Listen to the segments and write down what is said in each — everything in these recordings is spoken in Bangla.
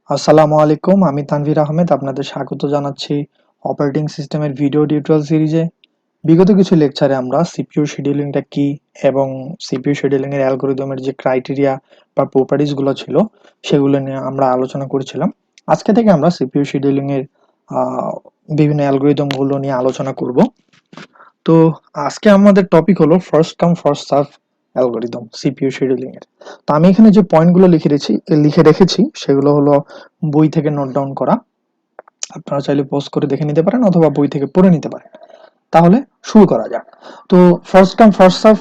আসসালামু আলাইকুম, আমি তানভীর আহমেদ আপনাদের স্বাগত জানাচ্ছি অপারেটিং সিস্টেমের ভিডিও টিউটোরিয়াল সিরিজে। বিগত কিছু লেকচারে আমরা সিপিইউ শিডিউলিংটা কি এবং সিপিইউ শিডিউলিং এর অ্যালগরিদমের যে ক্রাইটেরিয়া বা প্রপার্টিজ গুলো ছিল সেগুলো নিয়ে আমরা আলোচনা করেছিলাম। আজকে থেকে আমরা সিপিইউ শিডিউলিং এর আহ, বিভিন্ন অ্যালগরিদম গুলো নিয়ে আলোচনা করব। তো আজকে আমাদের টপিক হলো first come first serve algorithm CPU scheduling এর। তো আমি এখানে যে পয়েন্টগুলো লিখে রেখেছি সেগুলো হলো বই থেকে নোট ডাউন করা। আপনারা চাইলে পজ করে দেখে নিতে পারেন অথবা বই থেকে পড়ে নিতে পারেন। তাহলে শুরু করা যাক। তো ফার্স্ট কাম ফার্স্ট সার্ভ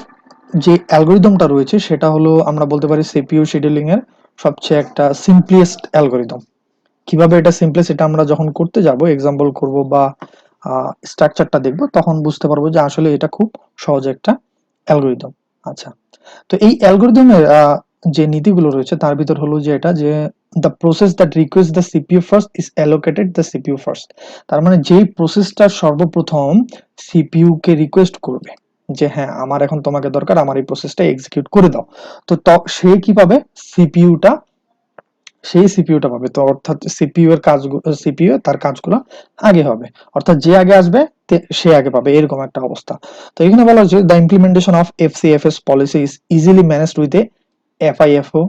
যে অ্যালগরিদমটা রয়েছে সেটা হলো আমরা বলতে পারি সিপিইউ শিডিউলিং এর সবচেয়ে একটা সিম্পলেস্ট অ্যালগরিদম। কিভাবে এটা সিম্পলেস্ট এটা আমরা যখন করতে যাব, এক্সাম্পল করব বা স্ট্রাকচারটা দেখব, তখন বুঝতে পারবো যে আসলে এটা খুব সহজ একটা অ্যালগরিদম। আচ্ছা, তো এই অ্যালগরিদমের যে নীতিগুলো রয়েছে তার ভিতর হলো যে এটা যে the process that request the CPU first is allocated the CPU first. তার মানে যেই প্রসেসটা সর্বপ্রথম সিপিইউ কে রিকোয়েস্ট করবে যে হ্যাঁ আমার এখন তোমাকে দরকার, আমার এই প্রসেসটা এক্সিকিউট করে দাও, তো সে কি পাবে? সিপিইউটা, সেই সিপিইউটা পাবে। তো অর্থাৎ সিপিইউ তার কাজগুলো আগে হবে, অর্থাৎ যে আগে আসবে সে আগে পাবে, এরকম একটা অবস্থা। তো এখানে বলা হচ্ছে the implementation of FCFS policy is easily managed with a FIFO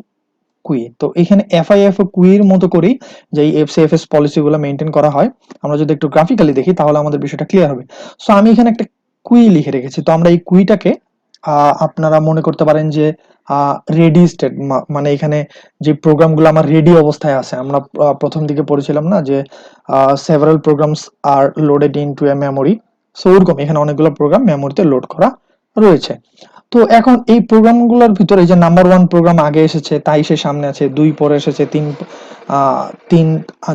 queue. তো এখানে এফআইএফও কুইর মতো করেই যে এফসিএফএস পলিসি গুলো মেনটেন করা হয়। আমরা যদি একটু গ্রাফিক্যালি দেখি তাহলে আমাদের বিষয়টা ক্লিয়ার হবে। সো আমি এখানে একটা কুই লিখে রেখেছি। তো আমরা এই কুইটাকে আপনারা মনে করতে পারেন যে রেডি স্টেট, মানে এখানে যে প্রোগ্রামগুলো আমার রেডি অবস্থায় আছে, আমরা প্রথম দিকে পড়েছিলাম না যে several programs are loaded into a memory. So ওরকম এখানে অনেকগুলো প্রোগ্রাম মেমোরিতে লোড করা রয়েছে। তো এখন এই প্রোগ্রামগুলোর ভিতরে যে নাম্বার ওয়ান প্রোগ্রাম আগে এসেছে তাই সে সামনে আছে, দুই পরে এসেছে, তিন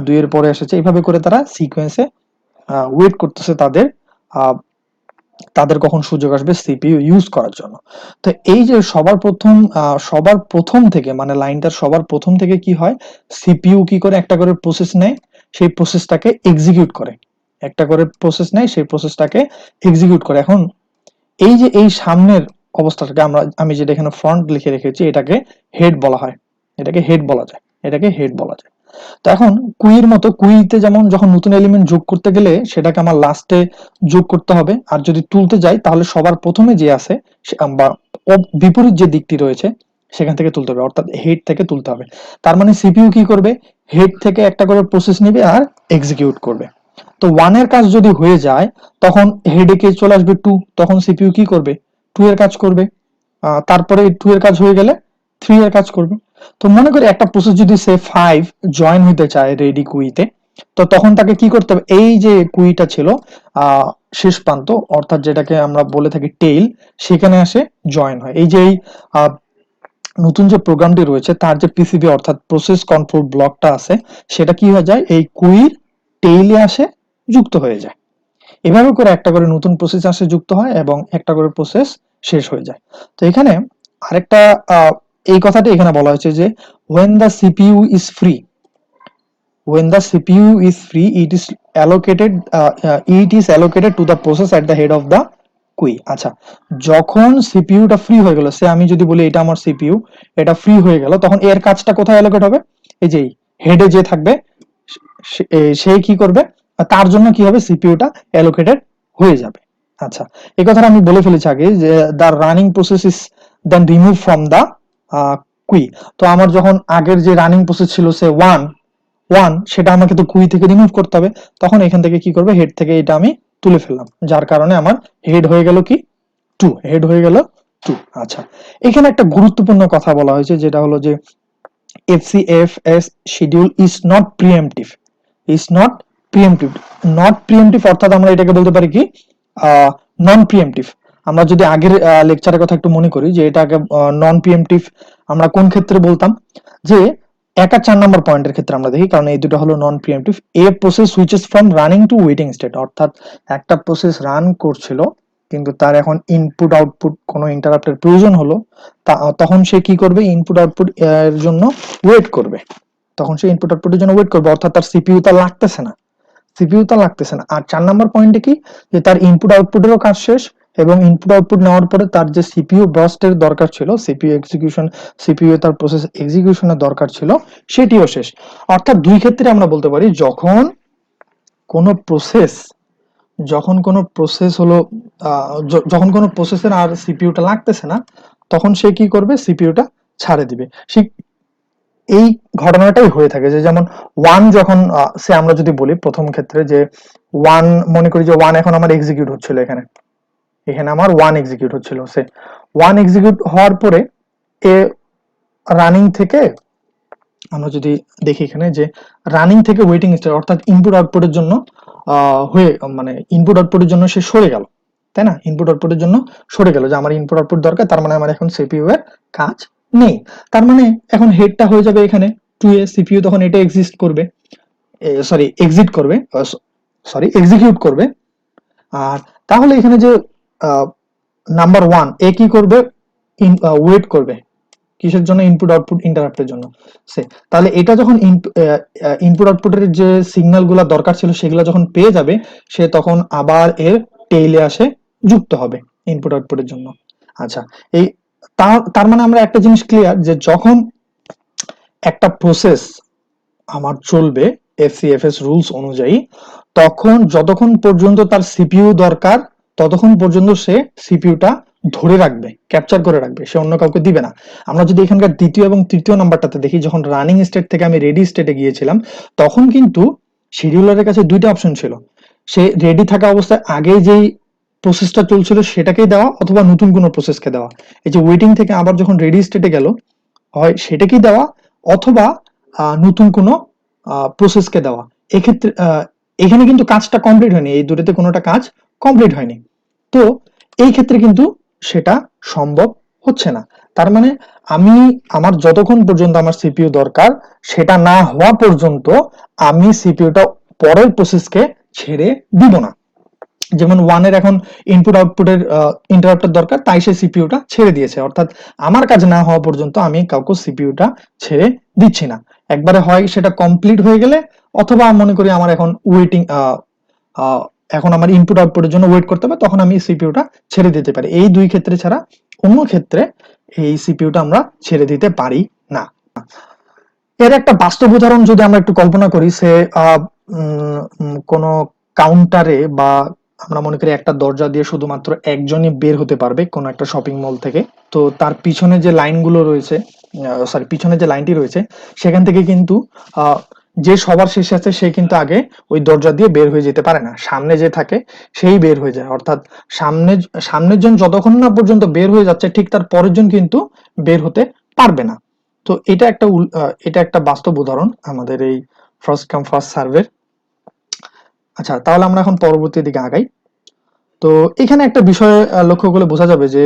দুইয়ের পরে এসেছে, এইভাবে করে তারা সিকোয়েন্সে ওয়েট করতেছে তাদের আহ, তাদের কখন সুযোগ আসবে সিপিইউ ইউজ করার জন্য। তো এই যে সবার প্রথম থেকে, মানে লাইনটার সবার প্রথম থেকে কি হয়, সিপিইউ কি করে একটা করে প্রসেস নেয়, সেই প্রসেসটাকে এক্সিকিউট করে, একটা করে প্রসেস নেয় সেই প্রসেসটাকে এক্সিকিউট করে। এখন এই যে এই সামনের অবস্থাটাকে আমি যেটা এখানে ফ্রন্ট লিখে রেখেছি এটাকে হেড বলা হয়, এটাকে হেড বলা যায়, এটাকে হেড বলা যায়। তো এখন কুইর মতো, কুইতে যেমন যখন নতুন এলিমেন্ট যোগ করতে গেলে সেটাকে আমার লাস্টে যোগ করতে হবে, আর যদি তুলতে যাই তাহলে সবার প্রথমে যে আছে বা বিপরীত যে দিকটি রয়েছে সেখান থেকে তুলতে হবে, অর্থাৎ হেড থেকে তুলতে হবে। তার মানে সিপিইউ কি করবে, হেড থেকে একটা করে প্রসেস নেবে আর এক্সিকিউট করবে। তো ওয়ান এর কাজ যদি হয়ে যায় তখন হেডে কে চলে আসবে টু, তখন সিপিইউ কি করবে, টু এর কাজ করবে। তারপরে টু এর কাজ হয়ে গেলে থ্রি এর কাজ করবে। তো মনে করি একটা প্রসেস যদি সে 5 জয়েন হতে চায় রেডি কুইতে, তো তখন তাকে কি করতে হবে, এই যে কুইটা ছিল আহ শেষ প্রান্ত, অর্থাৎ যেটাকে আমরা বলে থাকি টেইল, সেখানে আসে জয়েন হয়। এই যে এই আহ, নতুন যে প্রোগ্রামটি রয়েছে তার যে পিসিবি অর্থাৎ প্রসেস কন্ট্রোল ব্লকটা আছে সেটা কি হয়ে যায়, এই কুইর টেইলে আসে যুক্ত হয়ে যায়। এভাবে করে একটা করে নতুন প্রসেস আসে যুক্ত হয় এবং একটা করে প্রসেস শেষ হয়ে যায়। তো এখানে আরেকটা এই কথাটি এখানে বলা হয়েছে যে when the CPU is free, when the CPU is free it is allocated to the process at the head of the queue। আচ্ছা, যখন সিপিইউটা ফ্রি হয়ে গেল, সে আমি যদি বলি এটা আমার সিপিইউ, এটা ফ্রি হয়ে গেল, তখন এর কাজটা কোথায় অ্যালোকেট হবে, এই যে হেডে যে থাকবে সে কি করবে, তার জন্য কি হবে, সিপিইউটা অ্যালোকেটেড হয়ে যাবে। আচ্ছা, এই কথাটা আমি বলে ফেলেছি আগে যে the running process is then remove from the queue. তো আমার যখন আগের যে রানিং প্রসেস ছিল সে ওয়ান ওয়ান, সেটা আমাকে তো কুই থেকে রিমুভ করতে হবে, তখন এখান থেকে কি করবে, হেড থেকে এটা আমি তুলে ফেললাম, যার কারণে আমার হেড হয়ে গেল কি, টু, হেড হয়ে গেল টু। আচ্ছা, এখানে একটা গুরুত্বপূর্ণ কথা বলা হয়েছে যেটা হলো যে FCFS schedule is not preemptive, is not preemptive, not preemptive অর্থাৎ আমরা এটাকে বলতে পারি কি নন প্রিএমটিভ। আমরা যদি আগের লেকচারের কথা একটু মনে করি যে এটাকে নন প্রিএমটিভ আমরা কোন ক্ষেত্রে বলতাম, যে এক আর 4 নম্বর পয়েন্টের ক্ষেত্রে আমরা দেখি, কারণ এই দুটো হলো non preemptive. A process switches from running to waiting state, অর্থাৎ একটা প্রসেস রান করছিল কিন্তু তার এখন ইনপুট আউটপুট কোনো ইন্টারাপ্টের প্রয়োজন হলো, তখন সে কি করবে, ইনপুট আউটপুট এর জন্য ওয়েট করবে, তখন সে ইনপুট আউটপুটের জন্য ওয়েট করবে, অর্থাৎ তার সিপিইউ তা লাগতেছে না, সিপিইউ তা লাগতেছে না। আর 4 নম্বর পয়েন্টে কি, যে তার ইনপুট আউটপুটেরও কাজ শেষ এবং ইনপুট আউটপুট নেওয়ার পরে তার যে সিপিইউ বার্স্টের দরকার ছিল, সিপিইউ তার প্রসেস এক্সিকিউশনের দরকার ছিল, সেটিও শেষ। অর্থাৎ দুই ক্ষেত্রে আমরা বলতে পারি, যখন কোনো প্রসেস হলো যখন কোনো প্রসেসের আর সিপিইউটা লাগতেছে না, তখন সে কি করবে, সিপিইউটা ছাড়ে দিবে। এই ঘটনাটাই হয়ে থাকে যে যেমন ওয়ান যখন সে আমরা যদি বলি প্রথম ক্ষেত্রে যে ওয়ান, মনে করি যে ওয়ান এখন আমার এক্সিকিউট হচ্ছিল, এখানে আমার ওয়ান এক্সিকিউট হচ্ছিল, সে ওয়ান এক্সিকিউট হওয়ার পরে এ রানিং থেকে, আমরা যদি দেখি এখানে যে রানিং থেকে ওয়েটিং স্টেট, অর্থাৎ ইনপুট আউটপুটের জন্য মানে ইনপুট আউটপুটের জন্য সে সরে গেল, তাই না? ইনপুট আউটপুটের জন্য সরে গেল যে আমার ইনপুট আউটপুট দরকার, তার মানে আমার এখন সিপিইউ এর কাজ নেই। তার মানে এখন হেডটা হয়ে যাবে এখানে 2a, সিপিইউ তখন এটা এক্সিস্ট করবে, এক্সিকিউট করবে। আর তাহলে এখানে যে নাম্বার 1 এ কি করবে, ওয়েট করবে কিসের জন্য, ইনপুট আউটপুট ইন্টারাপ্টের জন্য। তাহলে এটা যখন ইনপুট আউটপুটের যে সিগন্যাল গুলা দরকার ছিল সেগুলো যখন পেয়ে যাবে, সে তখন আবার এর টেইলে আসে যুক্ত হবে ইনপুট আউটপুটের জন্য। আচ্ছা, এই তার মানে আমরা একটা জিনিস ক্লিয়ার, যে যখন একটা প্রসেস আমার চলবে এফসিএফএস রুলস অনুযায়ী, তখন যতক্ষণ পর্যন্ত তার সিপিইউ দরকার ততক্ষণ পর্যন্ত সে সিপিইউটা ধরে রাখবে, ক্যাপচার করে রাখবে, সে অন্য কাউকে দিবে না। আমরা যদি এখানকার দ্বিতীয় এবং তৃতীয় নাম্বারটাতে দেখি, যখন রানিং স্টেট থেকে আমি রেডি স্টেটে গিয়েছিলাম, তখন কিন্তু শিডিউলারের কাছে দুইটা অপশন ছিল, সে রেডি থাকা অবস্থায় আগে যেই প্রসেসটা চলছিল সেটাকেই দেওয়া, অথবা নতুন কোনো প্রসেসকে দেওয়া। এই যে ওয়েটিং থেকে আবার যখন রেডি স্টেটে গেল, হয় সেটাকেই দেওয়া অথবা নতুন কোনো প্রসেসকে দেওয়া। এক্ষেত্রে এখানে কিন্তু কাজটা কমপ্লিট হয়নি, এই দুটোতে কোনোটা কাজ কমপ্লিট হয়নি, তো এই ক্ষেত্রে কিন্তু সেটা সম্ভব হচ্ছে না। তার মানে আমি আমার যতক্ষণ পর্যন্ত আমার সিপিইউ দরকার সেটা না হওয়া পর্যন্ত আমি সিপিইউটা পরের প্রসেসকে ছেড়ে দিব না। যেমন ওয়ানের এখন ইনপুট আউটপুটের ইন্টারাপ্টের দরকার, তাই সে সিপিইউটা ছেড়ে দিয়েছে, অর্থাৎ আমার কাজ না হওয়া পর্যন্ত আমি কাউকে সিপিইউটা ছেড়ে দিচ্ছি না। একবারে হয় সেটা কমপ্লিট হয়ে গেলে, অথবা মনে করি আমার এখন ওয়েটিং, এখন আমার ইনপুট আউটপুটের জন্য ওয়েট করতে হবে, তখন আমি সিপিইউটা ছেড়ে দিতে পারি। এই দুই ক্ষেত্রে ছাড়া অন্য ক্ষেত্রে এই সিপিইউটা আমরা ছেড়ে দিতে পারি না। এর একটা বাস্তব উদাহরণ যদি আমরা একটু কল্পনা করি, সে কোনো কাউন্টারে, বা আমরা মনে করি একটা দরজা দিয়ে শুধুমাত্র একজনই বের হতে পারবে কোনো একটা শপিং মল থেকে, তো তার পিছনে যে লাইনগুলো রয়েছে, পিছনে যে লাইনটি রয়েছে সেখান থেকে কিন্তু যে সবার শেষে আছে সে কিন্তু আগে ওই দরজা দিয়ে বের হয়ে যেতে পারে না, সামনে যে থাকে সেই বের হয়ে যায়। অর্থাৎ সামনের জন যতক্ষণ না পর্যন্ত বের হয়ে যাচ্ছে, ঠিক তার পরের জন কিন্তু বের হতে পারবে না। তো এটা একটা বাস্তব উদাহরণ আমাদের এই ফার্স্ট কাম ফার্স্ট সার্ভের। আচ্ছা, তাহলে আমরা এখন পরবর্তী দিকে আগাই। তো এখানে একটা বিষয় লক্ষ্য করলে বোঝা যাবে যে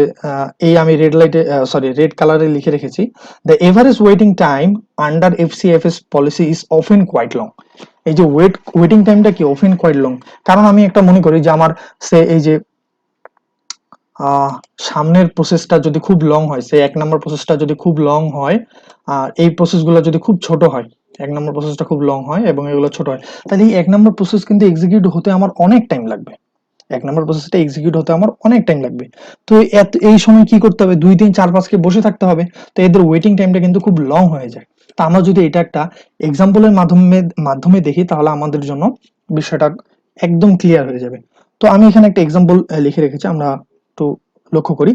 এই আমি রেড কালারে লিখে রেখেছি, the average waiting time under FCFS policy is often quite long. এই যে ওয়েটিং টাইমটা কি অফেন কোয়াইট লং, কারণ আমি একটা মনে করি যে আমার এই যে সামনের প্রসেসটা যদি খুব লং হয়, সে 1 নম্বর প্রসেসটা যদি খুব লং হয়, আর এই প্রসেসগুলো যদি খুব ছোট হয়, 1 নম্বর প্রসেসটা খুব লং হয় এবং এগুলো ছোট হয়, তাহলে এই 1 নম্বর প্রসেস কিন্তু এক্সিকিউট হতে আমার অনেক টাইম লাগবে। 1 নম্বর প্রসেসটা এক্সিকিউট হতে আমার অনেক টাইম লাগবে। তো এই সময় কি করতে হবে, 2 3 4 5 কে বসে থাকতে হবে। তো এদের ওয়েটিং টাইমটা কিন্তু খুব লং হয়ে যায়। তো আমরা যদি এটা একটা এক্সাম্পলের মাধ্যমে দেখি, তাহলে আমাদের জন্য বিষয়টা একদম ক্লিয়ার হয়ে যাবে। তো আমি এখানে একটা এক্সাম্পল লিখে রেখেছি, আমরা একটু লক্ষ্য করি।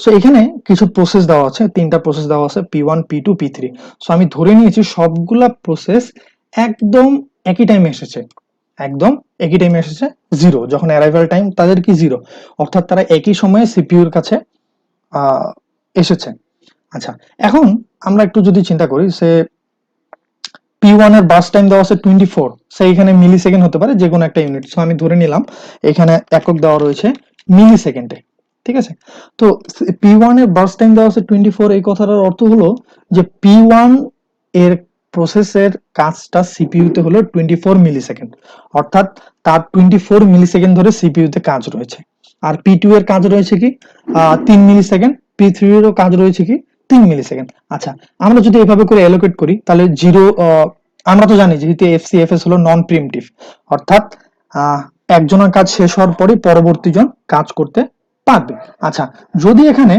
সো এখানে কিছু প্রসেস দেওয়া আছে, 3টা প্রসেস দেওয়া আছে, P1 P2 P3। সো আমি ধরে নিয়েছি সবগুলা প্রসেস একদম একই টাইমে এসেছে, একদম একই টাইমে এসেছে, 0 যখন অ্যারাইভাল টাইম তাদের কি 0, অর্থাৎ তারা একই সময়ে সিপিইউর কাছে এসেছে। আচ্ছা, এখন আমরা একটু যদি চিন্তা করি, সে P1 এর বাস টাইম দেওয়া আছে 24, সে এখানে মিলি সেকেন্ড হতে পারে, যে কোনো একটা ইউনিট। সো আমি ধরে নিলাম এখানে একক দেওয়া রয়েছে মিলি সেকেন্ডে, ঠিক আছে। তো P1 এর বাস টাইম দেওয়া আছে 24, এই কথাটার অর্থ হলো যে P1 এর প্রসেসের কাজটা সিপিইউ তে হলো 24 মিলি সেকেন্ড, অর্থাৎ তার 24 মিলি সেকেন্ড ধরে সিপিইউ তে কাজ রয়েছে। আর P2 এর কাজ রয়েছে কি 3 মিলি সেকেন্ড, P3 এরও কাজ রয়েছে কি 3 মিলি সেকেন্ড। আচ্ছা, আমরা যদি এভাবে করে অ্যালোকেট করি, তাহলে 0, আমরা তো জানি যেহেতু এফসিএফএস হলো নন প্রিএমপ্টিভ, অর্থাৎ একজনের কাজ শেষ হওয়ার পরে পরবর্তী জন কাজ করতে পারবে। আচ্ছা, যদি এখানে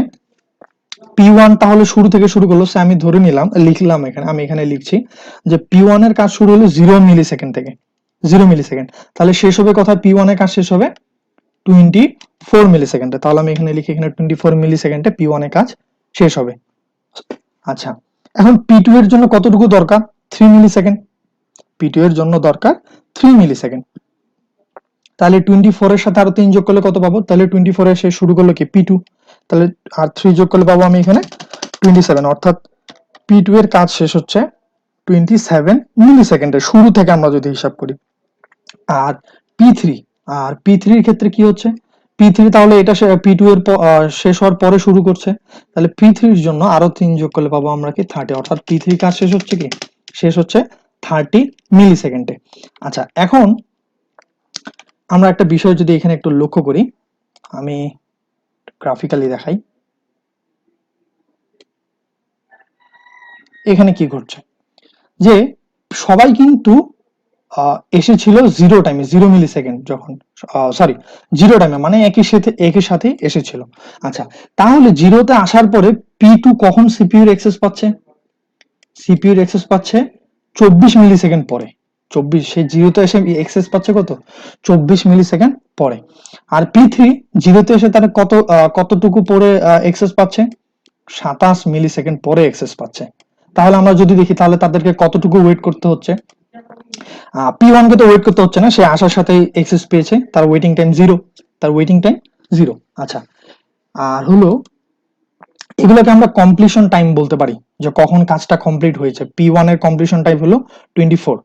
P1 তাহলে শুরু থেকে শুরু করলো, সে আমি ধরে নিলাম, লিখলাম এখানে, আমি এখানে লিখছি যে P1 এর কাজ শুরু হলো 0 মিলি সেকেন্ড থেকে, 0 মিলি সেকেন্ড, তাহলে শেষ হবে কোথায়? P1 এর কাজ শেষ হবে 24 মিলি সেকেন্ডে। তাহলে আমি এখানে লিখি, এখানে 24 মিলি সেকেন্ডে P1 এর কাজ শেষ হবে। আচ্ছা, এখন P2 এর জন্য কতটুকু দরকার? 3 মিলি সেকেন্ড। P2 এর জন্য দরকার 3 মিলি সেকেন্ড। তাহলে 24 এর সাথে আরো 3 যোগ করলে কত পাবো? তাহলে 24 এ সে শুরু করলো কি? P2, তাহলে আর 3 যোগ করলে পাবো আমি এখানে 27, অর্থাৎ P2 এর কাজ শেষ হচ্ছে 27 মিলি সেকেন্ডে, শুরু থেকে আমরা যদি হিসাব করি। আর P3, আর P3 এর ক্ষেত্রে কি হচ্ছে? P3 তাহলে এটা P2 এর শেষ হওয়ার পরে শুরু করছে, তাহলে P3 এর জন্য আরো 3 যোগ করলে পাবো আমরা কি? 30, অর্থাৎ P3 কাজ শেষ হচ্ছে কি? শেষ হচ্ছে 30 মিলি সেকেন্ডে। আচ্ছা, এখন আমরা একটা বিষয় যদি এখানে একটু লক্ষ্য করি, আমি গ্রাফিক্যালি দেখাই, এখানে কি ঘটছে যে সবাই কিন্তু এসেছিল 0 টাইমে, 0 মিলি সেকেন্ড যখন, সরি 0 টাইমে, মানে একই সাথে এসেছিল। আচ্ছা, তাহলে 0তে আসার পরে P2 কখন সিপিইউর অ্যাক্সেস পাচ্ছে? সিপিইউর অ্যাক্সেস পাচ্ছে 24 মিলি সেকেন্ড পরে। 24, সেই 0তে এসে অ্যাক্সেস পাচ্ছে কত? 24 মিলি সেকেন্ড পরে। আর P3 0তে এসে তার কতটুকু পরে অ্যাক্সেস পাচ্ছে? 27 মিলি সেকেন্ড পরে অ্যাক্সেস পাচ্ছে। তাহলে আমরা যদি দেখি, তাহলে তাদেরকে কতটুকু ওয়েট করতে হচ্ছে? P1 কে তো ওয়েট করতে হচ্ছে না, সে আসার সাথেই অ্যাক্সেস পেয়েছে, তার ওয়েটিং টাইম 0, তার ওয়েটিং টাইম 0। আচ্ছা, আর হলো এগুলোকে আমরা কমপ্লিশন টাইম বলতে পারি, যে কখন কাজটা কমপ্লিট হয়েছে। P1 এর কমপ্লিশন টাইম হলো 24।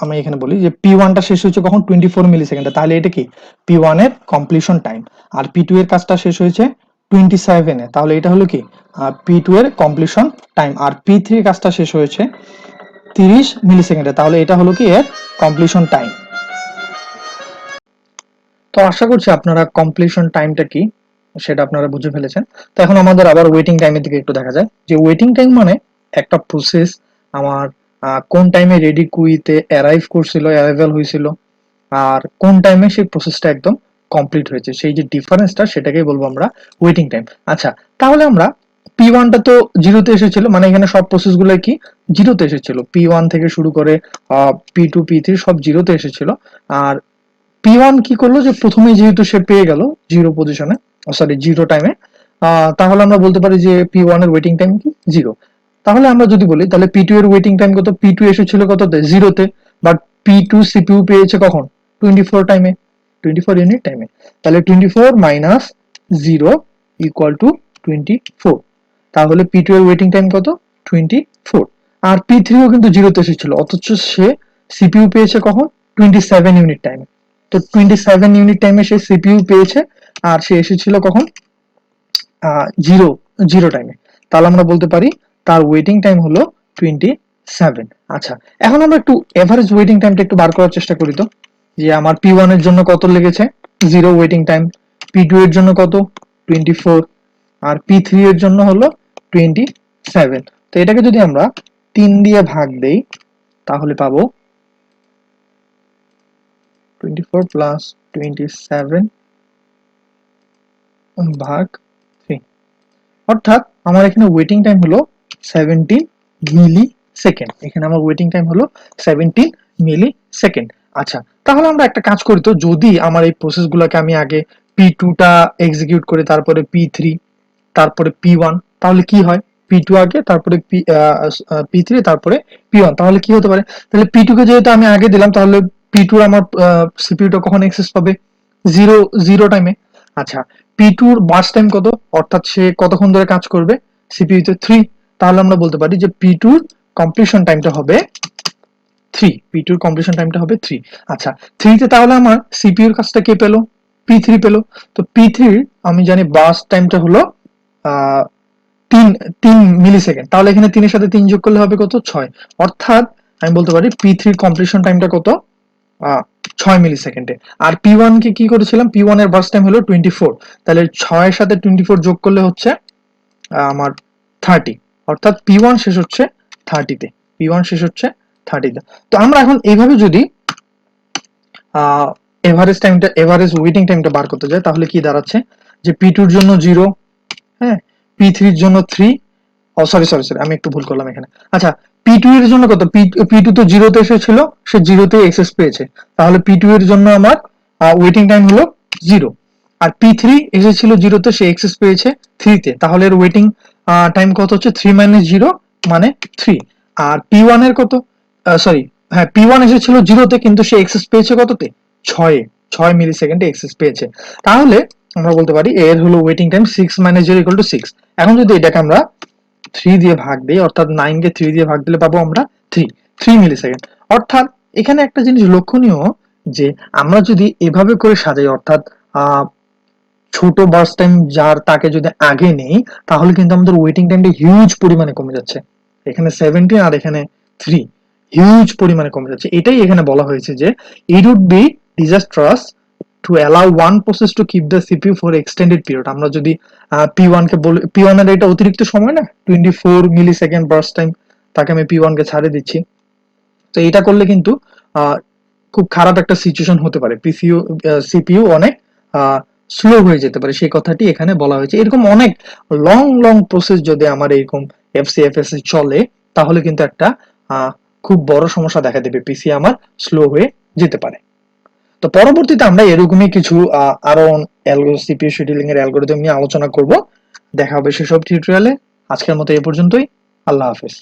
আমি এখানে বলি যে P1 টা শেষ হয়েছে কখন? 24 মিলি সেকেন্ডে, তাহলে এটা কি? P1 এর কমপ্লিশন টাইম। আর P2 এর কাজটা শেষ হয়েছে 27 এ, তাহলে এটা হলো কি? P2 এর কমপ্লিশন টাইম। আর P3 এর কাজটা শেষ হয়েছে 30 মিলি সেকেন্ডে, তাহলে এটা হলো কি? এর কমপ্লিশন টাইম। তো আশা করছি আপনারা কমপ্লিশন টাইমটা কি সেটা আপনারা বুঝে ফেলেছেন। তো এখন আমাদের আবার ওয়েটিং টাইমের দিকে একটু দেখা যায়, যে ওয়েটিং টাইম মানে একটা প্রসেস আমার কোন টাইমে রেডি কুইতে অ্যারাইভ করছিল, অ্যারাইভাল হয়েছিল, আর কোন টাইমে সেই প্রসেসটা একদম কমপ্লিট হয়েছে, সেই যে ডিফারেন্সটা, সেটাকেই বলবো আমরা ওয়েটিং টাইম। আচ্ছা, তাহলে আমরা P1 টা তো 0তে এসেছিল, মানে এখানে সব প্রসেসগুলো কি 0তে এসেছিল, P1 থেকে শুরু করে P2 P3 সব 0তে এসেছিল। আর P1 কি করলো, যে প্রথমেই যেহেতু সে পেয়ে গেল 0 পজিশনে, সরি 0 টাইমে, তাহলে আমরা বলতে পারি যে P1 এর ওয়েটিং টাইম কি? 0। তাহলে আমরা যদি বলি, তাহলে P2 এর ওয়েটিং টাইম কত? P2 এসেছিল কততে? 0তে, বাট P2 সিপিইউ পেয়েছে কখন? 24 টাইমে, 24 ইউনিট টাইমে। তাহলে 24 মাইনাস 0 ইকুয়াল টু 24। তাহলে P2 এর ওয়েটিং টাইম কত? 24। আর P3 ও কিন্তু 0তে এসেছিল, অথচ সে সিপিইউ পেয়েছে কখন? 27 ইউনিট টাইমে। তো 27 ইউনিট টাইমে সে সিপিইউ পেয়েছে, আর সে এসেছিল কখন? 0 0 টাইমে। তাহলে আমরা বলতে পারি তার ওয়েটিং টাইম হলো 27। আচ্ছা, এখন আমরা একটু এভারেজ ওয়েটিং টাইমটা একটু বার করার চেষ্টা করি, তো যে আমার P1 এর জন্য কত লেগেছে? 0 ওয়েটিং টাইম। P2 এর জন্য কত? 24। আর P3 এর জন্য হলো 27। তো এটাকে যদি আমরা 3 দিয়ে ভাগ দেই, তাহলে পাবো 24 প্লাস 27 ভাগ 3, অর্থাৎ আমার এখানে ওয়েটিং টাইম হলো 17 মিলি সেকেন্ড। এখানে আমার ওয়েটিং টাইম হলো 17 মিলি সেকেন্ড। আচ্ছা, তাহলে আমরা একটা কাজ করি, তো যদি আমার এই প্রসেসগুলোকে আমি আগে P2 টা এক্সিকিউট করে, তারপরে P3, তারপরে P1, তাহলে কি হয়? P2 আগে, তারপরে P3, তারপরে P1, তাহলে কি হতে পারে? তাহলে P2 কে যেহেতু আমি আগে দিলাম, তাহলে P2 আমার সিপিইউটা কখন অ্যাক্সেস পাবে? 0 টাইমে। আচ্ছা, P2 এর বার্স্ট টাইম কত? অর্থাৎ সে কতক্ষণ ধরে কাজ করবে সিপিইউ তে? 3। তাহলে আমরা বলতে পারি যে P2 এর কমপ্লিশন টাইমটা হবে 3। P2 এর কমপ্লিশন টাইমটা হবে 3। আচ্ছা, 3 তে তাহলে আমার সিপিইউ এর কাজটা কে পেলো? P3 পেলো। তো P3 আমি জানি বার্স্ট টাইমটা হলো 3 মিলি সেকেন্ড। তাহলে এখানে 3 এর সাথে 3 যোগ করলে হবে কত? 6। অর্থাৎ আমি বলতে পারি P3 কমপ্লিশন টাইমটা কত? 6 মিলি সেকেন্ডে। আর P1 কে কি করেছিলাম? P1 এর বার্স্ট টাইম হলো 24। তাহলে 6 এর সাথে 24 যোগ করলে হচ্ছে আমার 30, অর্থাৎ P1 শেষ হচ্ছে 30 তে। P1 শেষ হচ্ছে 30 তে। তো আমরা এখন এইভাবে যদি এভারেজ ওয়েটিং টাইমটা বার করতে যায়, তাহলে কি দাঁড়াচ্ছে যে P2 এর জন্য 0, হ্যাঁ, P3 এর জন্য 3, ও সরি সরি সরি, আমি একটু ভুল করলাম এখানে। আচ্ছা, P2 এর জন্য কত? P2 তো 0 তে এসেছিল, সে 0 তে এক্সেস পেয়েছে, তাহলে P2 এর জন্য আমার ওয়েটিং টাইম হলো 0। আর P3 এসেছিল 0 তে, সে এক্সেস পেয়েছে 3 তে, তাহলে এর ওয়েটিং টাইম কত হচ্ছে? 3 - 0 মানে 3। আর P1 এর কত? সরি, হ্যাঁ, P1 এসেছিল 0 তে, কিন্তু সে এক্সেস পেয়েছে কততে? 6 এ, 6 মিলি সেকেন্ডে এক্সেস পেয়েছে। তাহলে আমরা বলতে পারি এর হলো ওয়েটিং টাইম 6 - 0 = 6। এখন যদি এটাকে আমরা 3 দিয়ে ভাগ দিই, অর্থাৎ 9 কে 3 দিয়ে ভাগ দিলে পাবো আমরা 3 মিলি সেকেন্ড। অর্থাৎ এখানে একটা জিনিস লক্ষণীয়, যে আমরা যদি এভাবে করে সাজাই, অর্থাৎ ছোট বার্স্ট টাইম যার, তাকে যদি আগে নেই, তাহলে কিন্তু আমাদের ওয়েটিং টাইমটা হিউজ পরিমাণে কমে যাচ্ছে। এখানে 17 আর এখানে 3, হিউজ পরিমাণে কমে যাচ্ছে। এটাই এখানে বলা হয়েছে যে it would be disastrous to allow one process to keep the CPU for extended period. আমরা যদি P1 কে বলি, P1 এর এটা অতিরিক্ত সময় না, 24 মিলি সেকেন্ড বার্স্ট টাইম, তাকে আমি P1 কে ছাড়ে দিচ্ছি। তো এটা করলে কিন্তু খুব খারাপ একটা সিচুয়েশন হতে পারে, সিপিইউ অনেক স্লো হয়ে যেতে পারে, সেই কথাটি এখানে বলা হয়েছে। এরকম অনেক লং লং প্রসেস যদি আমার এরকম এফসিএফএস এ চলে, তাহলে কিন্তু একটা খুব বড় সমস্যা দেখা দেবে, পিসি আমার স্লো হয়ে যেতে পারে। তো পরবর্তীতে আমরা এরকমই কিছু আরো সিপিইউ শিডিউলিং এর অ্যালগরিদম নিয়ে আলোচনা করব। দেখা হবে সেসব টিউটোরিয়ালে। আজকের মতো এ পর্যন্তই। আল্লাহ হাফেজ।